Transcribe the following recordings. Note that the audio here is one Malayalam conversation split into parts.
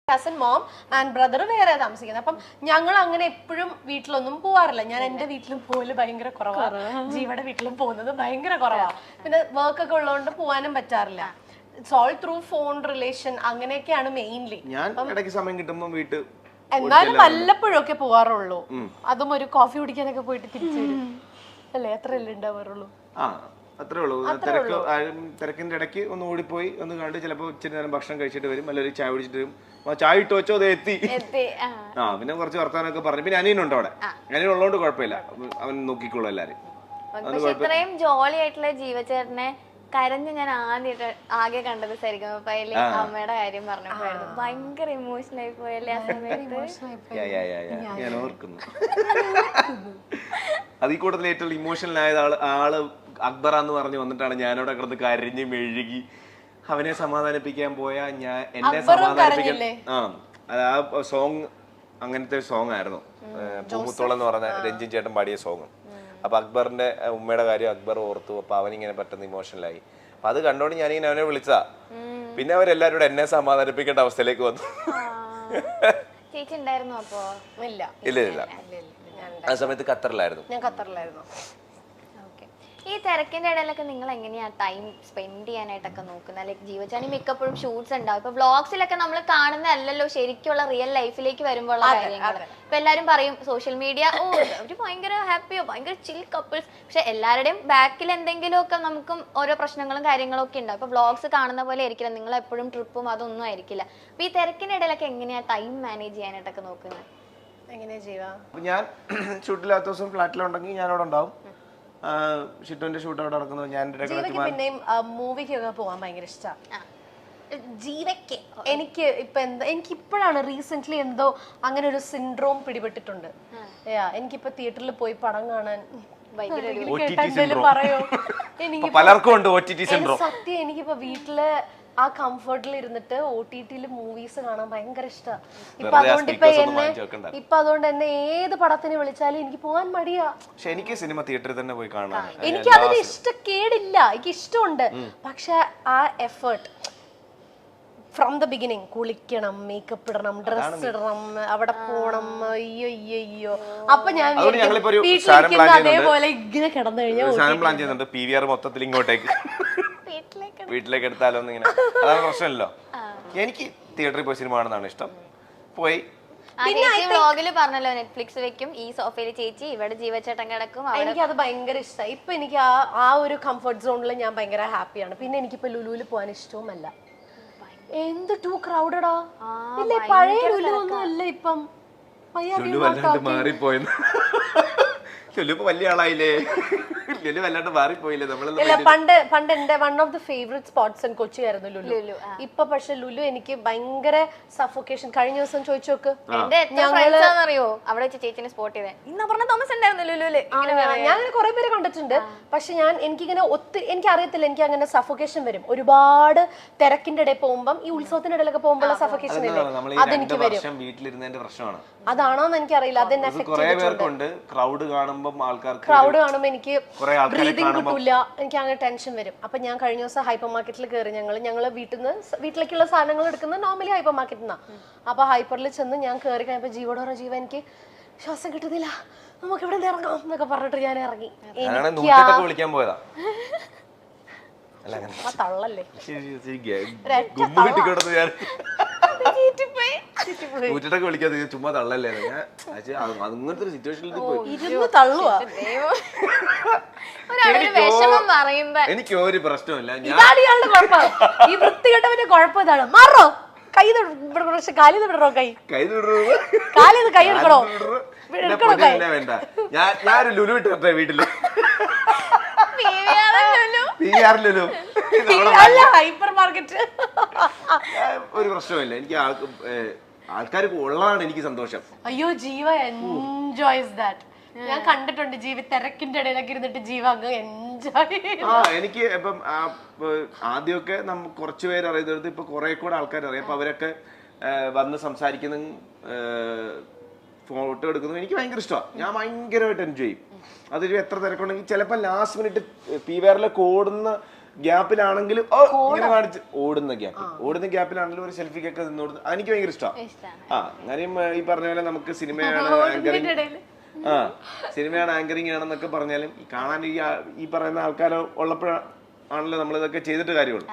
കസിൻ മോം ആൻഡ് ബ്രദർ വേറെ താമസിക്കുന്നത്. അപ്പം ഞങ്ങൾ അങ്ങനെ എപ്പോഴും വീട്ടിലൊന്നും പോവാറില്ല. ഞാൻ എന്റെ വീട്ടിലും പോകല് ഭയങ്കര കുറവാണ്, ജീവയുടെ വീട്ടിലും പോകുന്നത് ഭയങ്കര കുറവാണ്. പിന്നെ വർക്ക് ഒക്കെ ഉള്ളതുകൊണ്ട് പോകാനും പറ്റാറില്ല. It's all through phone relation അങ്ങനെയൊക്കെയാണ് മെയിൻലി. ഞാൻ ഇടയ്ക്ക് സമയം കിട്ടുമ്പോൾ വീട്ടിൽ എന്നാലും വല്ലപ്പോഴും ഒക്കെ പോവാറുള്ളൂ. അതും ഒരു കോഫി കുടിക്കാനൊക്കെ പോയിട്ട് തിരിച്ചു വരും അല്ലേ, അത്രയല്ലേ ഉണ്ടാവാറുള്ളൂ. ആ അത്രേ ഉള്ളൂ. തിരക്കിന്റെ ഇടയ്ക്ക് ഒന്ന് ഓടിപ്പോയി ഒന്ന് കണ്ട് ചിലപ്പോൾ ഇച്ചിരി നേരം ഭക്ഷണം കഴിച്ചിട്ട് വരും, അല്ലെങ്കിൽ ചായ കുടിച്ചിട്ട് വരും. ചായ ഇട്ട് വെച്ചോ അത് എത്തി. പിന്നെ കുറച്ച് വർത്താനൊക്കെ പറഞ്ഞു. പിന്നെ അനിയനുണ്ട് അവിടെ, അനിയൻ ഉള്ളതുകൊണ്ട് കുഴപ്പമില്ല, അവൻ നോക്കിക്കോളൂ എല്ലാരും. ഇത്രയും ജോളി ആയിട്ടുള്ള ജീവചേട്ടനെ കരഞ്ഞ് ഞാൻ ആകെ കണ്ടത് സരിഗമപ്പയിലെ അമ്മയുടെ കാര്യം പറഞ്ഞപ്പോഴായിരുന്നു. ഭയങ്കര ഇമോഷണൽ ആയി പോയല്ലേ ആ സമയത്ത്. ഞാൻ ഓർക്കുന്നു. അത് ഈ കൂട്ടത്തിൽ ഏറ്റവും ഇമോഷണൽ ആയത് ആള് അക്ബർ എന്ന് പറഞ്ഞു വന്നിട്ടാണ്. ഞാനവിടെ കിടന്ന് കരഞ്ഞ് മെഴുകി അവനെ സമാധാനിപ്പിക്കാൻ പോയാ ഞാൻ എന്നെ സമാധാനിപ്പിക്കാൻ. ആ സോങ് അങ്ങനത്തെ ഒരു സോങ് ആയിരുന്നു, പൂമുത്തോളം എന്ന് പറഞ്ഞ രഞ്ജിൻ ചേട്ടൻ പാടിയ സോങ്. അപ്പൊ അക്ബറിന്റെ ഉമ്മയുടെ കാര്യം അക്ബർ ഓർത്തു. അപ്പൊ അവനിങ്ങനെ പെട്ടെന്ന് ഇമോഷണലായി. അപ്പൊ അത് കണ്ടോണ്ട് ഞാനിങ്ങനെ അവനെ വിളിച്ചതാ. പിന്നെ അവരെല്ലാരും എന്നെ സമാധാനിപ്പിക്കേണ്ട അവസ്ഥയിലേക്ക് വന്നു. ചേച്ചി ഉണ്ടായിരുന്നു അപ്പോ? ഇല്ല ഇല്ല, ആ സമയത്ത് ഖത്തറിലായിരുന്നു. ഞാൻ ഖത്തറിലായിരുന്നു. ഈ തിരക്കിന്റെ ഇടയിലൊക്കെ നിങ്ങൾ എങ്ങനെയാ ടൈം സ്പെൻഡ് ചെയ്യാനായിട്ടൊക്കെ നോക്കുന്നത്? ലൈക്ക് ജീവചാനി മിക്കപ്പോഴും ഷൂട്ട്സ് ഉണ്ടാവും. ഇപ്പൊ വ്ളോഗ്സിലൊക്കെ നമ്മൾ കാണുന്നതല്ലല്ലോ ശരിക്കുള്ള റിയൽ ലൈഫിലേക്ക് വരുമ്പോഴുള്ള കാര്യങ്ങൾ. ഇപ്പൊ എല്ലാരും പറയും സോഷ്യൽ മീഡിയ ഒരു ഭയങ്കര ഹാപ്പിയോ ഭയങ്കര ചിൽ കപ്പിൾസ്, പക്ഷെ എല്ലാവരുടെയും ബാക്കിൽ എന്തെങ്കിലുമൊക്കെ നമുക്കും ഓരോ പ്രശ്നങ്ങളും കാര്യങ്ങളും ഒക്കെ ഉണ്ടാവും. ഇപ്പൊ വ്ളോഗ്സ് കാണുന്ന പോലെ ആയിരിക്കില്ല, നിങ്ങൾ എപ്പോഴും ട്രിപ്പും അതൊന്നും ആയിരിക്കില്ല. അപ്പൊ ഈ തിരക്കിന്റെ ഇടയിലൊക്കെ എങ്ങനെയാ ടൈം മാനേജ് ചെയ്യാനായിട്ടൊക്കെ നോക്കുന്നത്? എങ്ങനെയാ ചെയ്യുക? ഞാൻ ഷൂട്ടില്ലാത്ത ദിവസം ഫ്ലാറ്റിലുണ്ടെങ്കിൽ ഞാനവിടെ ഉണ്ടാവും. ഷിറ്റുവിന്റെ ഷൂട്ട് അവിടെ നടക്കുന്നത് ഞാൻ പിന്നെയും മൂവിക്കൊക്കെ പോവാൻ ഭയങ്കര ഇഷ്ടമാണ് ജീവയ്ക്ക്. എനിക്ക് ഇപ്പൊ എനിക്ക് ഇപ്പോഴാണ് റീസെന്റ് എന്തോ അങ്ങനെ ഒരു സിൻഡ്രോം പിടിപെട്ടിട്ടുണ്ട്. എനിക്കിപ്പോ തിയേറ്ററിൽ പോയി പടം കാണാൻ പറയോ? എനിക്ക് സത്യം എനിക്കിപ്പോ വീട്ടില് ആ കംഫർട്ടിൽ ഇരുന്നിട്ട് OTT മൂവീസ് കാണാൻ ഭയങ്കര ഇഷ്ടമാണ്. ഇപ്പൊ അതുകൊണ്ട് എന്നെ ഏത് പടത്തിന് വിളിച്ചാലും എനിക്ക് പോകാൻ മടിയാ. പക്ഷെ എനിക്ക് സിനിമ തിയേറ്ററിൽ തന്നെ പോയി കാണാൻ എനിക്ക് അതിന് ഇഷ്ടക്കേടില്ല, എനിക്ക് ഇഷ്ടമുണ്ട്. പക്ഷെ ആ എഫേർട്ട് ഫ്രം ദ ബിഗിനിങ്, കുളിക്കണം, മേക്കപ്പ് ഇടണം, ഡ്രസ് ഇടണം, അവിടെ പോണം, അയ്യോ. അപ്പൊ ഞാൻ വീട്ടിലിരിക്കുന്ന അതേപോലെ ഇങ്ങനെ കിടന്നു കഴിഞ്ഞാൽ PVR മൊത്തത്തിൽ ഇങ്ങോട്ടേക്ക് വീട്ടിലേക്ക് എടുത്താലോ ഇങ്ങനെ. അതാണ് പ്രശ്നമല്ലോ. എനിക്ക് തിയേറ്ററിൽ പോയി സിനിമ കാണുന്നതാണ് ഇഷ്ടം. പോയി വ്ലോഗില് പറഞ്ഞല്ലോ നെറ്റ്ഫ്ലിക്സ് വെക്കും, ഈ സോഫയിൽ ചേച്ചി ഇവിടെ ജീവചേട്ടൻ കിടക്കും. എനിക്ക് അത് ഭയങ്കര ഇഷ്ടമായി. ഇപ്പൊ എനിക്ക് ആ ഒരു കംഫർട്ട് സോണിൽ ഞാൻ ഭയങ്കര ഹാപ്പിയാണ്. പിന്നെ എനിക്കിപ്പോ ലുലുവിൽ പോകാൻ ഇഷ്ടവുമല്ല. എന്ത് ടൂ ക്രൗഡഡാ ഇല്ലേ, പഴയ ലുലു ഒന്നും അല്ല ഇപ്പം. മാറിപ്പോയെന്ന് വലിയ ആളായില്ലേ, വല്ലാണ്ട് മാറിപ്പോയില്ലേ നമ്മള്. പണ്ട് എന്റെ one of the favourite spots in Kochi ആയിരുന്നു ലുലു. ഇപ്പൊ പക്ഷെ ലുലു എനിക്ക് ഭയങ്കര സഫോക്കേഷൻ. കഴിഞ്ഞ ദിവസം ചോദിച്ചു നോക്ക്, അറിയോ അവിടെ വെച്ച് ചേച്ചിനെ സ്പോട്ട് ചെയ്തേ ഇന്ന് പറഞ്ഞ തോമസ് ഉണ്ടായിരുന്നു ലുലുല്. ഞാൻ കുറെ പേര് കണ്ടിട്ടുണ്ട്. പക്ഷെ എനിക്കിങ്ങനെ എനിക്ക് അറിയത്തില്ല, എനിക്ക് അങ്ങനെ സഫോക്കേഷൻ വരും. ഒരുപാട് തിരക്കിന്റെ ഇടയിൽ പോകുമ്പോൾ, ഈ ഉത്സവത്തിന്റെ ഇടയിലൊക്കെ പോകുമ്പോൾ സഫോക്കേഷൻ ഇല്ലേ, അതെനിക്ക് വരും. അതാണോന്ന് എനിക്കറിയില്ല. അതെന്നെ എഫക്ട് ചെയ്തിട്ടുണ്ട്. ക്രൗഡ് കാണുമ്പോൾ എനിക്ക് ബ്രീതിങ് കിട്ടൂല, എനിക്ക് അങ്ങനെ ടെൻഷൻ വരും. അപ്പൊ ഞാൻ കഴിഞ്ഞ ദിവസം ഹൈപ്പർ മാർക്കറ്റിൽ കയറി. ഞങ്ങള് വീട്ടിലേക്കുള്ള സാധനങ്ങൾ എടുക്കുന്നത് നോർമലി ഹൈപ്പർ മാർക്കറ്റിൽ നിന്നാ. അപ്പൊ ഹൈപ്പറിൽ ചെന്ന് ഞാൻ കയറി കഴിഞ്ഞപ്പോ ജീവനോട് ജീവ എനിക്ക് ശ്വാസം കിട്ടുന്നില്ല, നമുക്ക് ഇവിടെ ഇറങ്ങാം എന്നൊക്കെ പറഞ്ഞിട്ട് ഞാൻ ഇറങ്ങി. തള്ളല്ലേ ചുമ്മാ തള്ളല്ലേ, അങ്ങനത്തെ ഒരു സിറ്റുവേഷനിൽ എനിക്ക് ഒരു പ്രശ്നമില്ല. ഈ വൃത്തികെട്ടവന്റെ കുഴപ്പം ഇതാണ്. മാറോ കൈ കാലിന്ന് വിടറോ, കൈ കാലിന്ന് കൈ എടുക്കണോ? വേണ്ട, ഞാനൊരു ലുലു ഇട്ട് വീട്ടില് ഹൈപ്പർ മാർക്കറ്റ് ഒരു പ്രശ്നമില്ല. എനിക്ക് ആൾക്കാർ ഉള്ളതാണ് എനിക്ക് സന്തോഷം. അയ്യോ ജീവ എൻജോയ്സ് ദാറ്റ്. ഞാൻ കണ്ടിട്ടുണ്ട് ജീവ തിരക്കിന്റെ ഇടയിലൊക്കെ ഇരുന്നിട്ട് ജീവ അങ്ങ് എൻജോയ്. എനിക്ക് ഇപ്പം ആദ്യമൊക്കെ നമുക്ക് കുറച്ച് പേര് അറിയുന്നത്, ഇപ്പൊ കുറെ കൂടെ ആൾക്കാർ അറിയാം. അപ്പൊ അവരൊക്കെ വന്ന് സംസാരിക്കുന്ന, ഫോട്ടോ എടുക്കുന്നത് എനിക്ക് ഭയങ്കര ഇഷ്ടമാണ്. ഞാൻ ഭയങ്കരമായിട്ട് എൻജോയ് ചെയ്യും. അതൊരു എത്ര തിരക്കുണ്ടെങ്കിൽ ചിലപ്പോൾ ലാസ്റ്റ് മിനിറ്റ് PVRലേക്ക് ഓടുന്ന ഗ്യാപ്പിലാണെങ്കിലും ഇങ്ങനെ കാണിച്ച് ഓടുന്ന ഗ്യാപ്പിലാണെങ്കിലും ഒരു സെൽഫിക്കൊക്കെ നിന്നോടുന്നു എനിക്ക് ഭയങ്കര ഇഷ്ടമാണ്. കാര്യം ഈ പറഞ്ഞ പോലെ നമുക്ക് സിനിമയാണ് ആങ്കറിങ് ആണെന്നൊക്കെ പറഞ്ഞാലും കാണാൻ ഈ പറയുന്ന ആൾക്കാർ ഉള്ളപ്പോഴാണല്ലോ നമ്മളിതൊക്കെ ചെയ്തിട്ട് കാര്യമുള്ളൂ.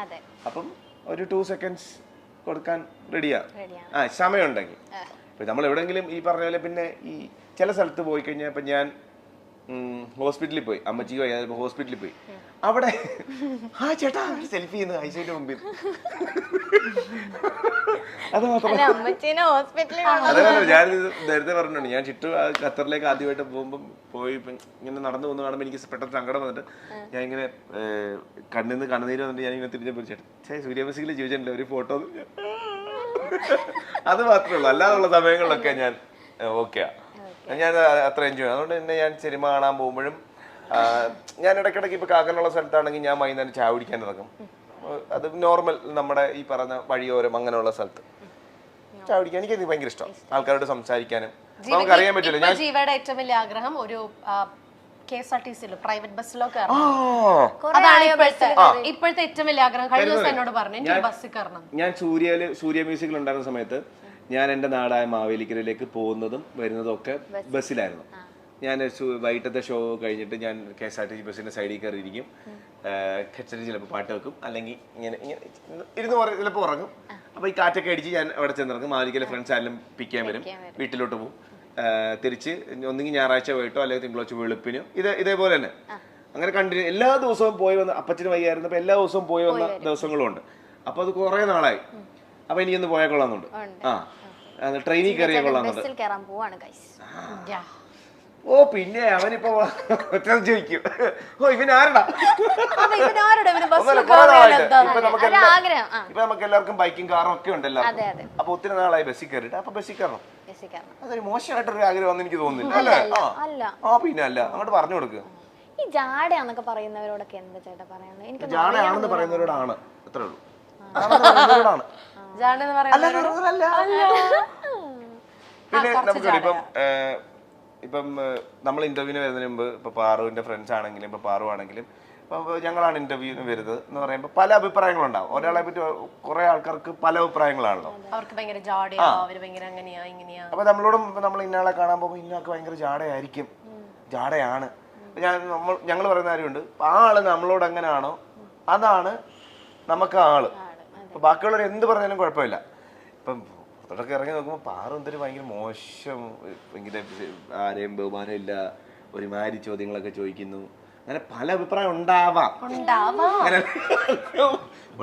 അപ്പം ഒരു 2 seconds കൊടുക്കാൻ റെഡിയാ സമയമുണ്ടെങ്കിൽ. ഇപ്പം നമ്മൾ എവിടെയെങ്കിലും ഈ പറഞ്ഞ പോലെ പിന്നെ ഈ ചില സ്ഥലത്ത് പോയി കഴിഞ്ഞാൽ ഇപ്പം ഞാൻ ഹോസ്പിറ്റലിൽ പോയി, അമ്മച്ചിക്ക് വയ്യാതെ ഹോസ്പിറ്റലിൽ പോയി, അവിടെ ചേട്ടാ സെൽഫി ചെയ്യുന്നത് ഐസൈന്റെ മുമ്പിൽ. അത് മാത്രമല്ല ഞാനിത് നേരത്തെ പറഞ്ഞിട്ടുണ്ട്, ഞാൻ ചിട്ടു ഖത്തറിലേക്ക് ആദ്യമായിട്ട് പോയി ഇങ്ങനെ നടന്നു പോകുന്ന കാണുമ്പോൾ എനിക്ക് പെട്ടെന്ന് സങ്കടം വന്നിട്ട് ഞാൻ ഇങ്ങനെ കണ്ണിന്ന് കണ്ണുനീര് വന്നിട്ട് ഞാൻ ഇങ്ങനെ തിരിഞ്ഞ ചേട്ടാ സൂര്യമസിൽ ജീവിച്ചിട്ടില്ല ഒരു ഫോട്ടോ. അത് മാത്രമേ ഉള്ളൂ, അല്ലാതുള്ള സമയങ്ങളിലൊക്കെ ഞാൻ ഓക്കെയാ, ഞാൻ അത്ര എൻജോയ്. അതുകൊണ്ട് തന്നെ ഞാൻ സിനിമ കാണാൻ പോകുമ്പോഴും ഞാൻ ഇടയ്ക്കിടയ്ക്ക് ഇപ്പൊ കാക്കനുള്ള സ്ഥലത്താണെങ്കിൽ ഞാൻ വൈകുന്നേരം ചായ കുടിക്കാൻ ഇറങ്ങും. അത് നോർമൽ നമ്മുടെ ഈ പറഞ്ഞ വഴിയോരം അങ്ങനെയുള്ള സ്ഥലത്ത് ചായ കുടിക്കാൻ എനിക്ക് ഭയങ്കര ഇഷ്ടം, ആൾക്കാരോട് സംസാരിക്കാനും. നമുക്ക് അറിയാൻ പറ്റില്ല. ഞാൻ ജീവയുടെ ഏറ്റവും വലിയ ആഗ്രഹം ഒരു KSRTC-ലോ പ്രൈവറ്റ് ബസ്സിലോ അതാണ് ഇപ്പോഴത്തെ ഏറ്റവും വലിയ ആഗ്രഹം. കഴിഞ്ഞ ദിവസം എന്നോട് പറഞ്ഞു എനിക്ക് ബസ്സിൽ കയറണം. ഞാൻ സൂര്യ മ്യൂസിക്കിൽ ഉണ്ടായിരുന്ന സമയത്ത് ഞാൻ എൻ്റെ നാടായ മാവേലിക്കരയിലേക്ക് പോകുന്നതും വരുന്നതും ഒക്കെ ബസ്സിലായിരുന്നു. ഞാൻ വൈകിട്ടത്തെ ഷോ കഴിഞ്ഞിട്ട് ഞാൻ KSRTC ബസ്സിന്റെ സൈഡിൽ കയറിയിരിക്കും. ചിലപ്പോൾ പാട്ട് വെക്കും, അല്ലെങ്കിൽ ഇങ്ങനെ ഇരുന്ന് ചിലപ്പോൾ ഉറങ്ങും. അപ്പോൾ ഈ കാറ്റൊക്കെ അടിച്ച് ഞാൻ അവിടെ ചെന്നിറങ്ങും. മാവേലിക്കര ഫ്രണ്ട്സ് ആയാലും പിക്ക് ചെയ്യാൻ വരും, വീട്ടിലോട്ട് പോകും. തിരിച്ച് ഒന്നെങ്കിൽ ഞായറാഴ്ച പോയിട്ടോ അല്ലെങ്കിൽ തിങ്കളാഴ്ച വെളുപ്പിനോ ഇതേപോലെ തന്നെ അങ്ങനെ കണ്ടിന്യൂ എല്ലാ ദിവസവും പോയി വന്ന്. അപ്പച്ചന് വയ്യായിരുന്നപ്പോൾ എല്ലാ ദിവസവും പോയി വന്ന ദിവസങ്ങളും ഉണ്ട്. അപ്പോൾ അത് കുറേ നാളായി. അപ്പോൾ എനിക്കൊന്ന് പോയാൽ കൊള്ളാമെന്നുണ്ട്. ട്രെയിനിൽ കയറിയാൽ കൊള്ളാമെന്നുണ്ട്. പിന്നെ അവനിപ്പോ ചോദിക്കും, ഇവനാരടാ. ഇപ്പൊ നമുക്ക് എല്ലാവർക്കും ബൈക്കും കാറും ഒക്കെ ഉണ്ടല്ലോ. അപ്പൊ ഒത്തിരി നാളായി ബസ്സിൽ കയറിയിട്ട് അപ്പൊ ബസ്സിൽ കയറണം. അതൊരു മോശമായിട്ടൊരു ആഗ്രഹം എനിക്ക് തോന്നുന്നില്ല അല്ലേ? പിന്നെ അല്ല, അങ്ങോട്ട് പറഞ്ഞു കൊടുക്കുക. ഈ ജാടയാന്നൊക്കെ പറയുന്നവരോടൊക്കെ എന്താ ചേട്ടാ പറയാനുള്ളത്? എനിക്ക് ജാടയാണെന്ന് പറയുന്നവരോടാണ്, അത്രേ ഉള്ളൂ. പിന്നെ നമുക്കിപ്പം ഇപ്പം നമ്മൾ ഇന്റർവ്യൂവിന് വരുന്നതിന് മുമ്പ് ഇപ്പൊ പാറുവിന്റെ ഫ്രണ്ട്സ് ആണെങ്കിലും ഇപ്പൊ പാറു ആണെങ്കിലും ഇപ്പൊ ഞങ്ങളാണ് ഇന്റർവ്യൂവിന് വരുന്നത് എന്ന് പറയുമ്പോൾ പല അഭിപ്രായങ്ങളുണ്ടാവും. ഒരാളെ പറ്റി കുറെ ആൾക്കാർക്ക് പല അഭിപ്രായങ്ങളാണല്ലോ. അപ്പൊ നമ്മളോടും നമ്മൾ ഇന്നയാളെ കാണാൻ പോകുമ്പോൾ ഇന്നയാൾക്ക് ഭയങ്കര ജാടയായിരിക്കും, ജാടയാണ്. ഞങ്ങൾ പറയുന്ന കാര്യമുണ്ട്, ആ ആള് നമ്മളോട് എങ്ങനെയാണോ അതാണ് നമുക്ക് ആള്. അപ്പൊ ബാക്കിയുള്ളവർ എന്ത് പറഞ്ഞാലും കുഴപ്പമില്ല. ഇപ്പം അതൊക്കെ ഇറങ്ങി നോക്കുമ്പോൾ പാറു എന്തൊരു ഭയങ്കര മോശം, ഭയങ്കര ആരെയും ബഹുമാനമില്ല, ഒരുമാതിരി ചോദ്യങ്ങളൊക്കെ ചോദിക്കുന്നു. അങ്ങനെ പല അഭിപ്രായം ഉണ്ടാവാം,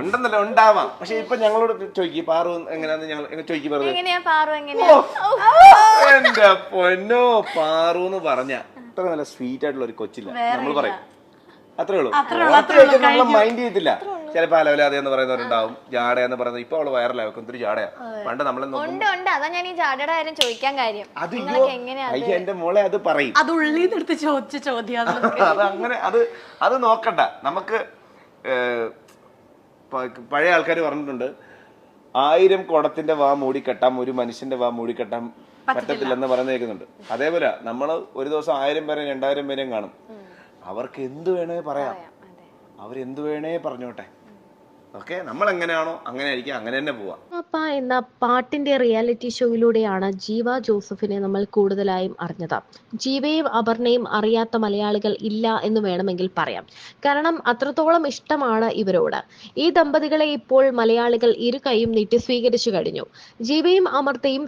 ഉണ്ടെന്നല്ല ഉണ്ടാവാം. പക്ഷെ ഇപ്പൊ ഞങ്ങളോട് ചോദിക്കും പാറു എങ്ങനെയാന്ന് ഞങ്ങൾ ചോദിക്കും. എന്റെ പൊന്നോ, പാറു എന്ന് പറഞ്ഞ അത്ര നല്ല സ്വീറ്റ് ആയിട്ടുള്ള ഒരു കൊച്ചില്ല നമ്മൾ പറയും, അത്രേ ഉള്ളൂ. നമ്മളെ മൈൻഡ് ചെയ്തില്ല. ചിലപ്പോ അലവലാതെ എന്ന് പറയുന്നവരുണ്ടാവും, ജാട എന്ന് പറയുന്നത്. ഇപ്പൊ അവള് വൈറലായി, ഒത്തിരി ജാടയാ. പണ്ട് നമ്മളെ എന്റെ മോളെ അത് പറയും, അത് അങ്ങനെ അത് നോക്കണ്ട. നമുക്ക് പഴയ ആൾക്കാർ പറഞ്ഞിട്ടുണ്ട്, 1000 കുടത്തിന്റെ വാ മൂടിക്കെട്ടാം, ഒരു മനുഷ്യന്റെ വാ മൂടിക്കെട്ടാൻ പറ്റത്തില്ലെന്ന് പറയുന്നത് കേൾക്കുന്നുണ്ട്. അതേപോലെ നമ്മള് ഒരു ദിവസം 1000 പേരെയും 2000 പേരെയും കാണും. അവർക്ക് എന്ത് വേണേ പറയാം, അവരെന്ത് വേണേ പറഞ്ഞോട്ടെ. ഓക്കെ, നമ്മൾ എങ്ങനെയാണോ അങ്ങനെ ആയിരിക്കും, അങ്ങനെ തന്നെ പോവാം. അപ്പ എന്ന പാട്ടിന്റെ റിയാലിറ്റി ഷോയിലൂടെയാണ് ജീവ ജോസഫിനെ നമ്മൾ കൂടുതലായും അറിഞ്ഞത്. ജീവയും അപർണയും അറിയാത്ത മലയാളികൾ ഇല്ല എന്ന് വേണമെങ്കിൽ പറയാം. കാരണം അത്രത്തോളം ഇഷ്ടമാണ് ഇവരോട്. ഈ ദമ്പതികളെ ഇപ്പോൾ മലയാളികൾ ഇരു കൈയും നീട്ടി സ്വീകരിച്ചു കഴിഞ്ഞു. ജീവയും അമർത്തയും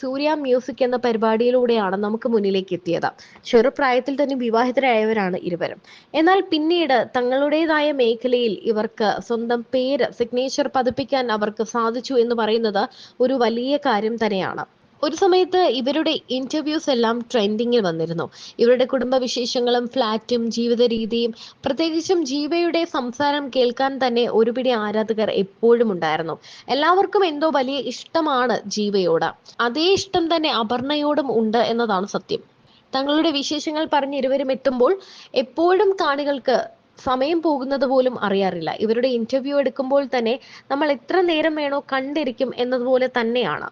സൂര്യ മ്യൂസിക് എന്ന പരിപാടിയിലൂടെയാണ് നമുക്ക് മുന്നിലേക്ക് എത്തിയത്. ചെറുപ്രായത്തിൽ തന്നെ വിവാഹിതരായവരാണ് ഇരുവരും. എന്നാൽ പിന്നീട് തങ്ങളുടേതായ മേഖലയിൽ ഇവർക്ക് സ്വന്തം പേര് സിഗ്നേച്ചർ പതിപ്പിക്കാൻ അവർക്ക് സാധിച്ചു എന്ന് പറയുന്നത് ഒരു വലിയ കാര്യം തന്നെയാണ്. ഒരു സമയത്ത് ഇവരുടെ ഇന്റർവ്യൂസ് എല്ലാം ട്രെൻഡിങ്ങിൽ വന്നിരുന്നു. ഇവരുടെ കുടുംബവിശേഷങ്ങളും ഫ്ലാറ്റും ജീവിത രീതിയും, പ്രത്യേകിച്ചും ജീവയുടെ സംസാരം കേൾക്കാൻ തന്നെ ഒരുപിടി ആരാധകർ എപ്പോഴും ഉണ്ടായിരുന്നു. എല്ലാവർക്കും എന്തോ വലിയ ഇഷ്ടമാണ് ജീവയോട്. അതേ ഇഷ്ടം തന്നെ അപർണയോടും ഉണ്ട് എന്നതാണ് സത്യം. തങ്ങളുടെ വിശേഷങ്ങൾ പറഞ്ഞ് ഇരുവരും എത്തുമ്പോൾ എപ്പോഴും കാണികൾക്ക് സമയം പോകുന്നത് പോലും അറിയാറില്ല. ഇവരുടെ ഇന്റർവ്യൂ എടുക്കുമ്പോൾ തന്നെ നമ്മൾ എത്ര നേരം വേണോ കണ്ടിരിക്കും എന്നതുപോലെ തന്നെയാണ്.